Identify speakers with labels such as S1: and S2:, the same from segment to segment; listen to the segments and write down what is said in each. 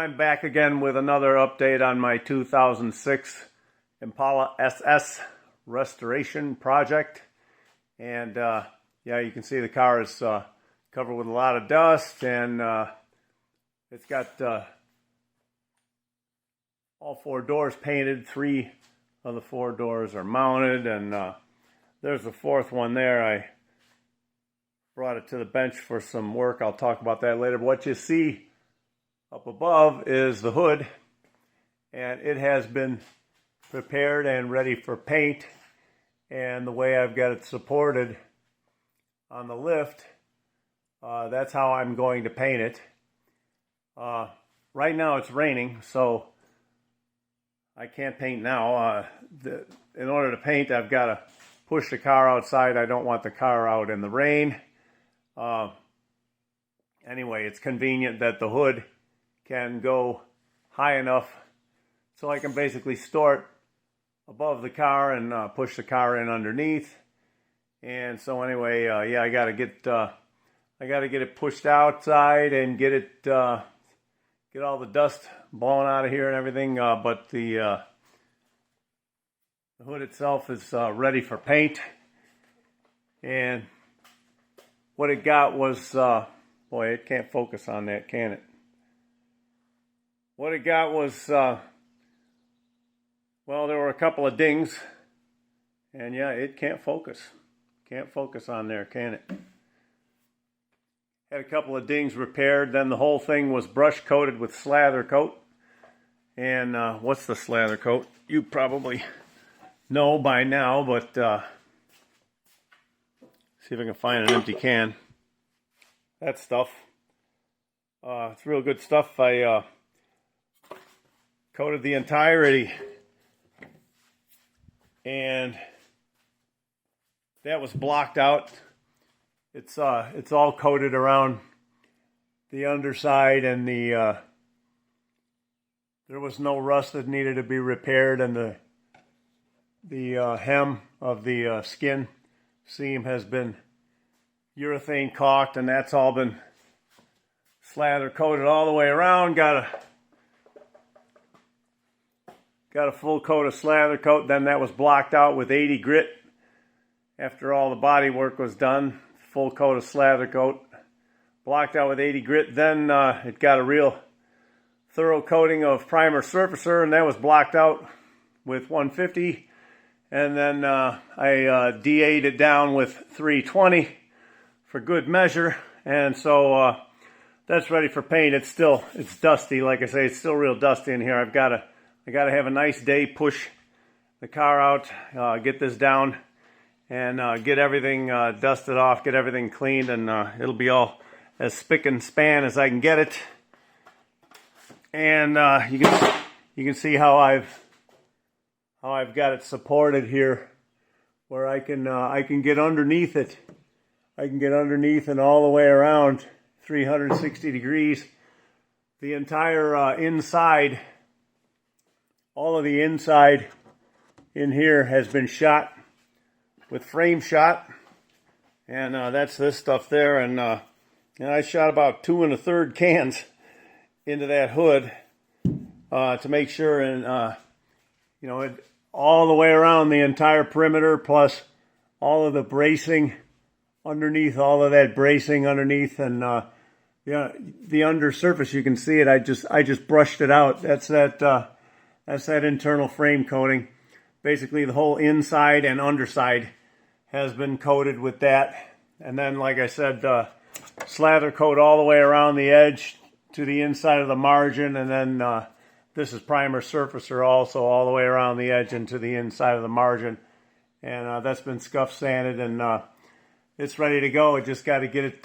S1: I'm back again with another update on my 2006 Impala SS restoration project. And yeah, you can see the car is covered with a lot of dust, and it's got all four doors painted. 3 of the 4 doors are mounted, and there's the 4th one there. I brought it to the bench for some work. I'll talk about that later. But what you see up above is the hood, and it has been prepared and ready for paint. And the way I've got it supported on the lift, that's how I'm going to paint it. Right now it's raining, so I can't paint now. In order to paint, I've got to push the car outside. I don't want the car out in the rain. Anyway, it's convenient that the hood can go high enough so I can basically store it above the car and push the car in underneath. And so anyway, yeah, I got to get it pushed outside and get all the dust blown out of here and everything. But the hood itself is ready for paint. And what it got was, boy, it can't focus on that, can it? What it got was, well, there were a couple of dings, and yeah, it can't focus. Can't focus on there, can it? Had a couple of dings repaired, then the whole thing was brush coated with slather coat. And what's the slather coat? You probably know by now, but see if I can find an empty can. That stuff. It's real good stuff. I coated the entirety, and that was blocked out. It's all coated around the underside, and there was no rust that needed to be repaired, and the hem of the skin seam has been urethane caulked, and that's all been slather coated all the way around. Got a full coat of slather coat. Then that was blocked out with 80 grit after all the body work was done. Full coat of slather coat, blocked out with 80 grit. Then it got a real thorough coating of primer surfacer, and that was blocked out with 150. And then I DA'd it down with 320 for good measure. And so that's ready for paint. It's dusty. Like I say, it's still real dusty in here. I gotta have a nice day, push the car out, get this down, and get everything dusted off, get everything cleaned, and it'll be all as spick and span as I can get it. And you can see how I've got it supported here, where I can get underneath it. I can get underneath and all the way around 360 degrees. The entire inside, all of the inside in here has been shot with frame shot, and that's this stuff there. And I shot about 2 1/3 cans into that hood to make sure, and you know, all the way around the entire perimeter, plus all of the bracing underneath, all of that bracing underneath, and the under surface, you can see it. I just brushed it out. That's that internal frame coating. Basically, the whole inside and underside has been coated with that. And then, like I said, slather coat all the way around the edge to the inside of the margin. And then this is primer surfacer also all the way around the edge and to the inside of the margin. And that's been scuff sanded, and it's ready to go. I just got to get it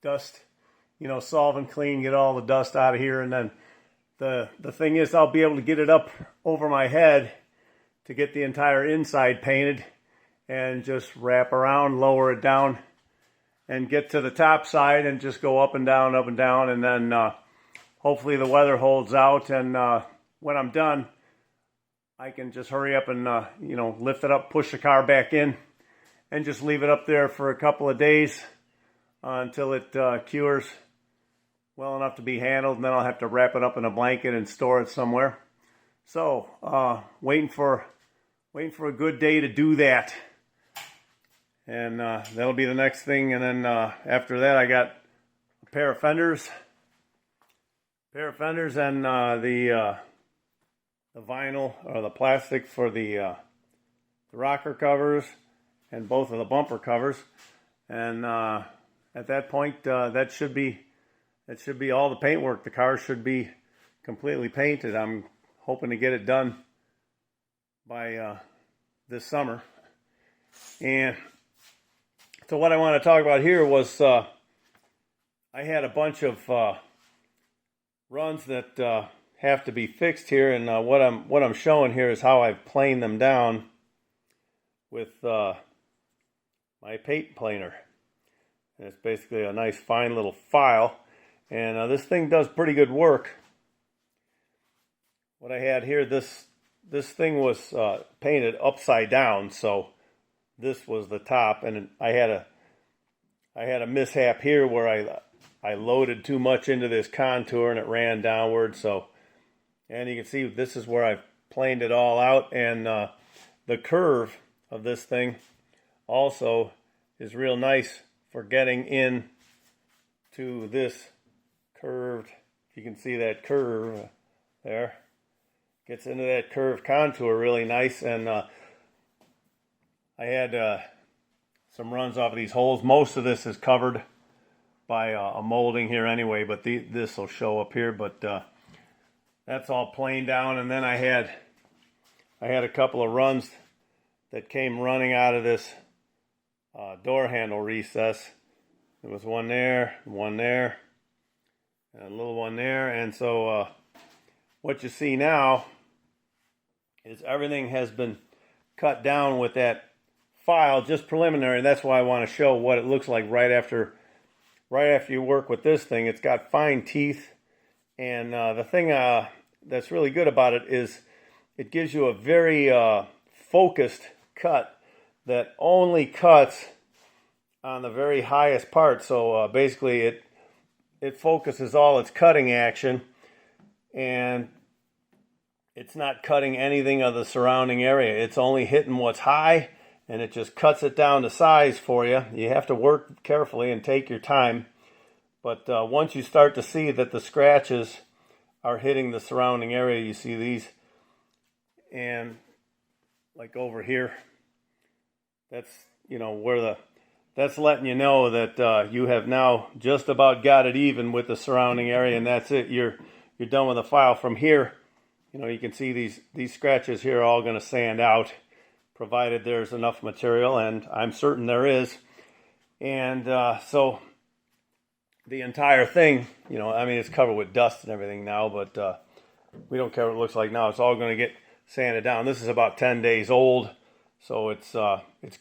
S1: dust, solvent clean, get all the dust out of here. And then the thing is, I'll be able to get it up over my head to get the entire inside painted, and just wrap around, lower it down, and get to the top side and just go up and down, and then hopefully the weather holds out, and when I'm done, I can just hurry up and lift it up, push the car back in, and just leave it up there for a couple of days until it cures well enough to be handled, and then I'll have to wrap it up in a blanket and store it somewhere. So waiting for a good day to do that, and that'll be the next thing. And then after that, I got a pair of fenders, and the vinyl or the plastic for the rocker covers and both of the bumper covers. And at that point, that should be all the paintwork. The car should be completely painted. I'm hoping to get it done by this summer. And so what I want to talk about here was I had a bunch of runs that have to be fixed here, and what I'm showing here is how I've planed them down with my paint planer. And it's basically a nice fine little file, and this thing does pretty good work. What I had here, this thing was painted upside down, so this was the top, and I had a mishap here where I loaded too much into this contour and it ran downward. So, and you can see this is where I've planed it all out, and the curve of this thing also is real nice for getting in to this curved. If you can see that curve there, gets into that curved contour really nice. And I had some runs off of these holes. Most of this is covered by a molding here anyway, but this will show up here. But that's all planed down. And then I had a couple of runs that came running out of this door handle recess. There was one there, and a little one there. And so what you see now is everything has been cut down with that file, just preliminary. That's why I want to show what it looks like right after you work with this thing. It's got fine teeth, and the thing that's really good about it is it gives you a very focused cut that only cuts on the very highest part. So basically it focuses all its cutting action, and it's not cutting anything of the surrounding area. It's only hitting what's high, and it just cuts it down to size for you. You have to work carefully and take your time. But once you start to see that the scratches are hitting the surrounding area, you see these, and like over here, that's, you know, that's letting you know that you have now just about got it even with the surrounding area, and that's it. You're done with the file. From here, you know, you can see these scratches here are all going to sand out, provided there's enough material, and I'm certain there is. And so the entire thing, you know, I mean, it's covered with dust and everything now, but we don't care what it looks like now. It's all going to get sanded down. This is about 10 days old, so it's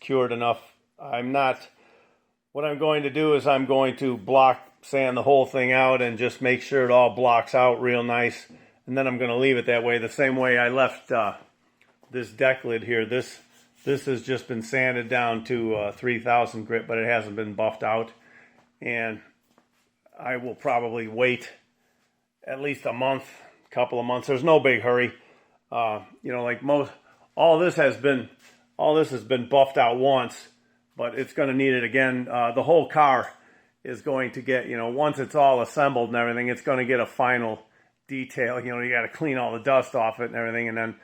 S1: cured enough. What I'm going to do is I'm going to block sand the whole thing out and just make sure it all blocks out real nice, and then I'm going to leave it that way, the same way I left this deck lid here. This has just been sanded down to 3,000 grit, but it hasn't been buffed out, and I will probably wait at least a couple of months. There's no big hurry. You know, like all this has been buffed out once, but it's going to need it again. The whole car is going to get, you know, once it's all assembled and everything, it's going to get a final detail. You know, you got to clean all the dust off it and everything, and then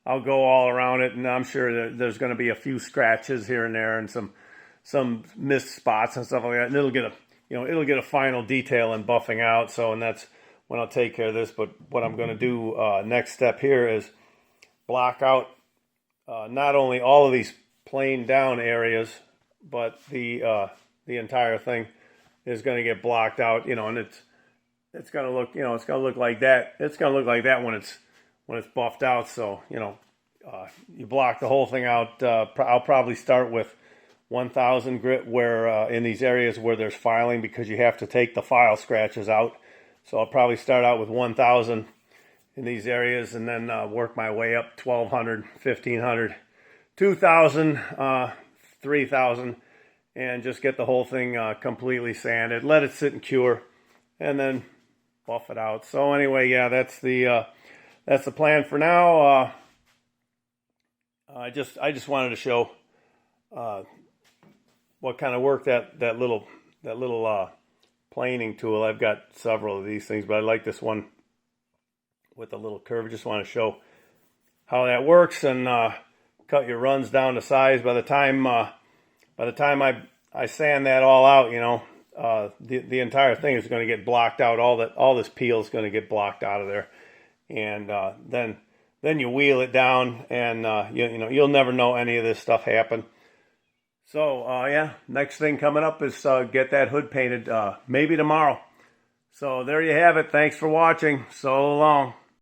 S1: I'll go all around it, and I'm sure that there's going to be a few scratches here and there and some missed spots and stuff like that, and it'll get a final detail and buffing out. So, and that's when I'll take care of this. But what I'm going to do next step here is block out not only all of these planed down areas, but the entire thing is going to get blocked out. You know, and it's going to look, you know, it's going to look like that. It's going to look like that when it's buffed out. So, you know, you block the whole thing out. I'll probably start with 1,000 grit where in these areas where there's filing, because you have to take the file scratches out. So I'll probably start out with 1,000 in these areas, and then work my way up 1,200, 1,500, 2,000, 3,000, and just get the whole thing completely sanded. Let it sit and cure, and then buff it out. So anyway, yeah, that's the plan for now. I just wanted to show what kind of work that little planing tool. I've got several of these things, but I like this one with a little curve. Just want to show how that works and cut your runs down to size. By the time I sand that all out, you know, the entire thing is going to get blocked out. All this peel is going to get blocked out of there, and then you wheel it down, and you'll never know any of this stuff happened. So yeah, next thing coming up is get that hood painted maybe tomorrow. So there you have it. Thanks for watching. So long.